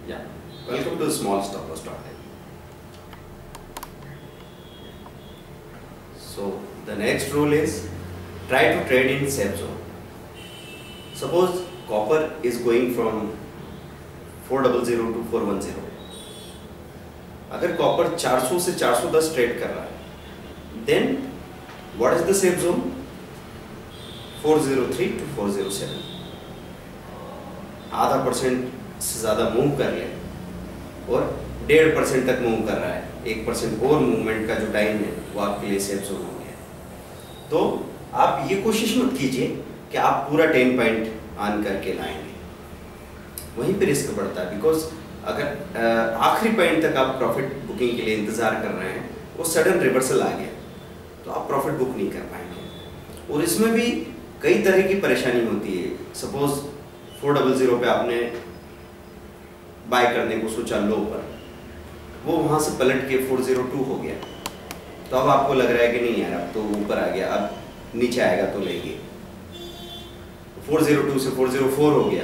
Yeah, welcome to Small Stop Loss Talk. So the next rule is try to trade in safe zone. Suppose copper is going from 400 to 410. अगर copper 400 से 410 trade कर रहा है, then what is the safe zone? 403 to 407. आधा percent से ज़्यादा move कर ले और 1.5% तक मूव कर रहा है, 1% और मूवमेंट का जो टाइम है वो आपके लिए सेफ जोन हो गया। तो आप ये कोशिश मत कीजिए कि आप पूरा 10 पॉइंट ऑन करके लाएंगे, वहीं पे रिस्क बढ़ता है। बिकॉज अगर आखिरी पॉइंट तक आप प्रॉफिट बुकिंग के लिए इंतज़ार कर रहे हैं, वो सडन रिवर्सल आ गया तो आप प्रॉफिट बुक नहीं कर पाएंगे। और इसमें भी कई तरह की परेशानी होती है। सपोज 400 पे आपने बाय करने को सोचा लो पर, वो वहाँ से पलट के 402 हो गया, तो अब आपको लग रहा है कि नहीं यार अब तो ऊपर आ गया, अब नीचे आएगा तो लेंगे। 402 से 404 हो गया,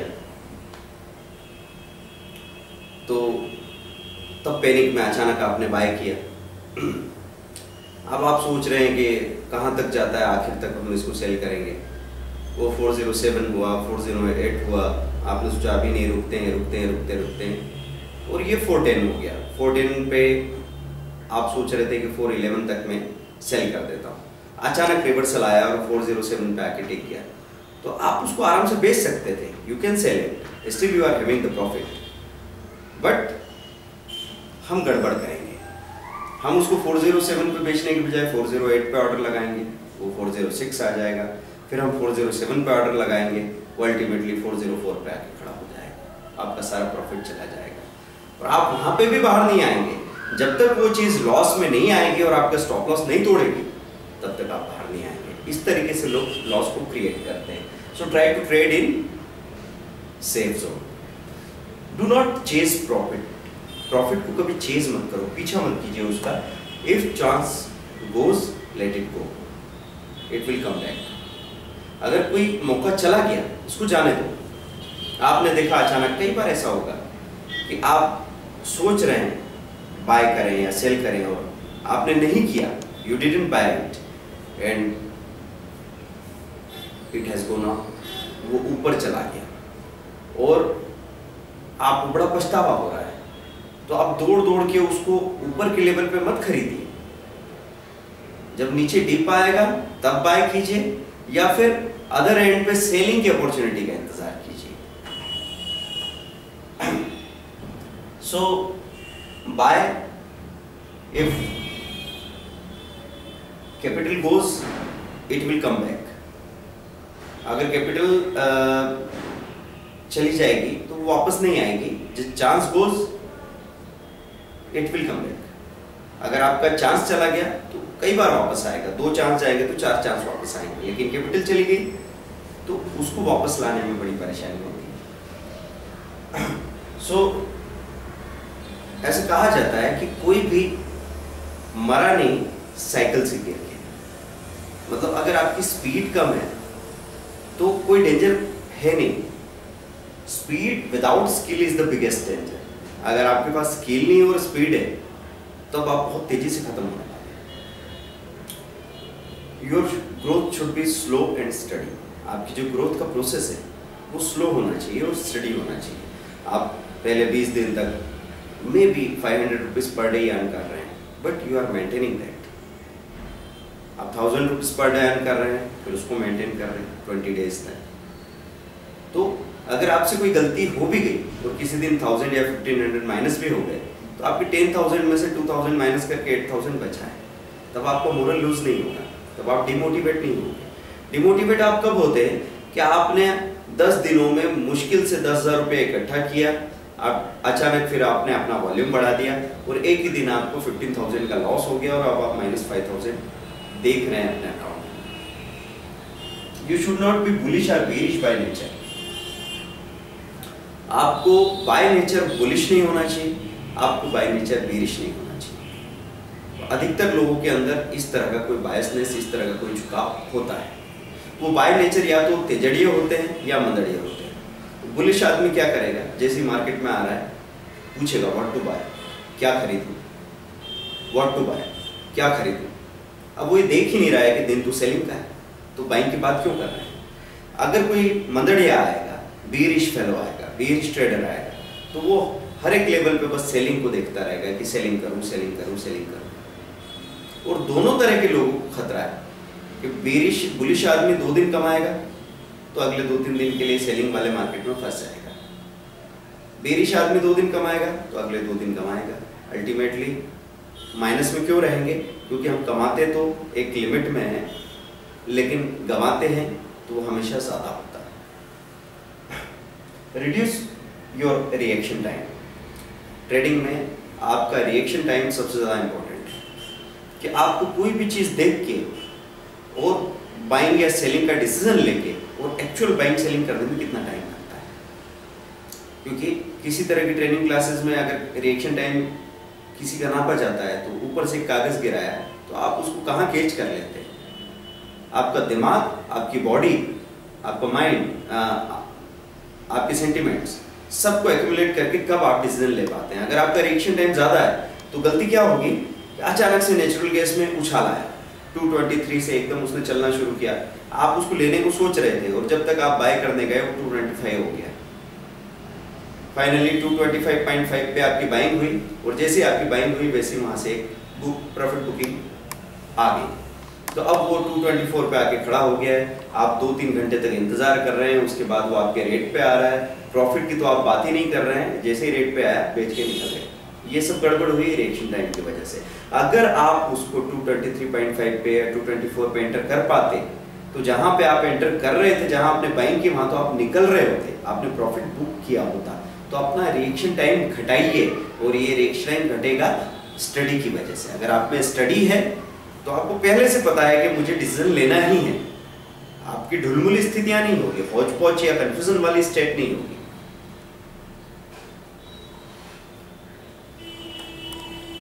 तो तब पैनिक में अचानक आपने बाय किया। अब आप सोच रहे हैं कि कहाँ तक जाता है, आखिर तक हम इसको सेल करेंगे। वो 407 हुआ, 408 हुआ, आपने सोचा अभी नहीं, रुकते हैं और ये 410 हो गया। 410 पे आप सोच रहे थे कि 411 तक मैं सेल कर देता हूँ, अचानक रिवर्सल आया और 407 पे आके टिक गया, तो आप उसको आराम से बेच सकते थे। You can sell it, still you are having the profit. But हम गड़बड़ करेंगे, हम उसको 407 पे बेचने के बजाय 408 पे ऑर्डर लगाएंगे, वो 406 आ जाएगा। फिर हम 407 पे ऑर्डर लगाएंगे, वो अल्टीमेटली 404 पे आके खड़ा हो जाएगा, आपका सारा प्रॉफिट चला जाएगा और आप वहाँ पे भी बाहर नहीं आएंगे। जब तक वो चीज़ लॉस में नहीं आएगी और आपका स्टॉप लॉस नहीं तोड़ेगी, तब तक आप बाहर नहीं आएंगे। इस तरीके से लोग लॉस को क्रिएट करते हैं। So try to trade in safe zone. Do not chase profit. Profit को कभी चेज मत करो, पीछा मत कीजिए उसका। If chance goes, let it go, it will come back. अगर कोई मौका चला गया, उसको जाने दो। आपने देखा अचानक कई बार ऐसा होगा कि आप सोच रहे हैं बाय करें या सेल करें और आपने नहीं किया, you didn't buy it and it has gone up, वो ऊपर चला गया और आपको बड़ा पछतावा हो रहा है। तो आप दौड़ दौड़ के उसको ऊपर के लेवल पे मत खरीदिए, जब नीचे डिप आएगा तब बाय कीजिए, या फिर अदर एंड पे सेलिंग की अपॉर्चुनिटी का इंतजार कीजिए। So by if capital goes, it will come back. अगर कैपिटल चली जाएगी तो वो वापस नहीं आएगी। जिस chance goes, it will come back. अगर आपका चांस चला गया तो कई बार वापस आएगा, 2 चांस जाएंगे तो 4 चांस वापस आएंगे, लेकिन कैपिटल चली गई तो उसको वापस लाने में बड़ी परेशानी होती है। सो ऐसा कहा जाता है कि कोई भी मरा नहीं साइकिल से गिर के। मतलब अगर आपकी स्पीड कम है तो कोई डेंजर है नहीं। Speed without skill is the biggest danger. अगर आपके पास स्किल नहीं और स्पीड है तो अब आप बहुत तेजी से खत्म होने वाले हैं। Your growth should be slow and study. आपकी जो ग्रोथ का प्रोसेस है वो स्लो होना चाहिए और स्टडी होना चाहिए। आप पहले 20 दिन तक maybe 500 rupees per day earn कर रहे हैं, but you are maintaining that. आप 1000 रुपीज़ पर डे अर्न कर रहे हैं, फिर उसको मेंटेन कर रहे हैं 20 डेज तक। तो अगर आपसे कोई गलती हो भी गई और किसी दिन 1000 या 1500 माइनस भी हो गए, तो आपके 10,000 में से 2000 माइनस करके 8000 बचा है, तब आपका मोरल लूज नहीं होगा, तब आप डिमोटिवेट नहीं होंगे। डिमोटिवेट आप कब होते हैं कि आपने 10 दिनों में मुश्किल से 10,000 रुपये इकट्ठा किया, आप अचानक फिर आपने अपना वॉल्यूम बढ़ा दिया और एक ही दिन आपको 15,000 का लॉस हो गया और अब आप -5,000 देख रहे हैं अपने अकाउंट में। You should not be bullish और बेरिश बाय नेचर। आपको बाय नेचर बुलिश नहीं होना चाहिए, आपको बाय नेचर बेरिश नहीं होना चाहिए। अधिकतर लोगों के अंदर इस तरह का कोई बायसनेस, इस तरह का कोई झुकाव होता है। वो बाय नेचर या तो तेजड़िए होते हैं या मंदड़िए होते हैं। बुलिश आदमी क्या करेगा, जैसे ही मार्केट में आ रहा है पूछेगा व्हाट टू बाय, क्या खरीदूं, व्हाट टू बाय, क्या खरीदूं। अब वो ये देख ही नहीं रहा है कि दिन तो सेलिंग का है, तो बाइंग की बात क्यों कर रहे हैं। अगर कोई मंदड़िया आएगा, बीरिश फेलो आएगा, बीरिश ट्रेडर आएगा, तो वो हर एक लेवल पे बस सेलिंग को देखता रहेगा कि सेलिंग करूं, सेलिंग करूं, सेलिंग करूं। और दोनों तरह के लोगों को खतरा है कि बीरिश बुलिश आदमी 2 दिन कमाएगा तो अगले 2-3 दिन के लिए सेलिंग वाले मार्केट में फंस जाएगा। बेरिश आदमी 2 दिन कमाएगा तो अगले 2 दिन कमाएगा। अल्टीमेटली माइनस में क्यों रहेंगे, क्योंकि हम कमाते तो एक लिमिट में हैं, लेकिन गंवाते हैं तो वो हमेशा ज़्यादा होता है। Reduce your reaction time. Trading में आपका रिएक्शन टाइम सबसे ज़्यादा इंपॉर्टेंट है कि आपको कोई भी चीज़ देख के और बाइंग या सेलिंग का डिसीजन लेके और एक्चुअल बाइंग सेलिंग करने में कितना टाइम लगता है। क्योंकि किसी तरह की ट्रेनिंग क्लासेस में अगर रिएक्शन टाइम किसी का नापा जाता है तो ऊपर से कागज़ गिराया है तो आप उसको कहाँ कैच कर लेते हैं। आपका दिमाग, आपकी बॉडी, आपका माइंड, आपके सेंटिमेंट्स सबको एक्यूमुलेट करके कब आप डिसीजन ले पाते हैं। अगर आपका रिएक्शन टाइम ज़्यादा है तो गलती क्या होगी, अचानक से नेचुरल गैस में उछाला है 223 से एकदम उसने चलना शुरू किया, आप उसको लेने को सोच रहे थे और जब तक आप बाय करने गए वो 225 हो गया। फाइनली 225.5 पे आपकी बाइंग हुई और जैसे आपकी बाइंग हुई वैसे वहाँ से एक प्रॉफिट बुकिंग आ गई। तो अब वो 224 पे आके खड़ा हो गया है, आप 2-3 घंटे तक इंतजार कर रहे हैं, उसके बाद वो आपके रेट पे आ रहा है। प्रॉफिट की तो आप बात ही नहीं कर रहे हैं, जैसे ही रेट पे आया बेच के निकल गए। ये सब गड़बड़ हुई रिएक्शन टाइम की वजह से। अगर आप उसको 223.5 पे या 224 पे एंटर कर पाते तो जहां पे आप एंटर कर रहे थे, जहां आपने बाइंग की, वहां तो आप निकल रहे होते, आपने प्रॉफिट बुक किया होता। तो अपना रिएक्शन टाइम घटाइए, और ये रिएक्शन टाइम घटेगा स्टडी की वजह से। अगर आप में स्टडी है तो आपको पहले से पता है कि मुझे डिसीजन लेना ही है, आपकी ढुलमुल स्थितियां नहीं होगी, हौच पौच या कंफ्यूजन वाली स्टेट नहीं होगी।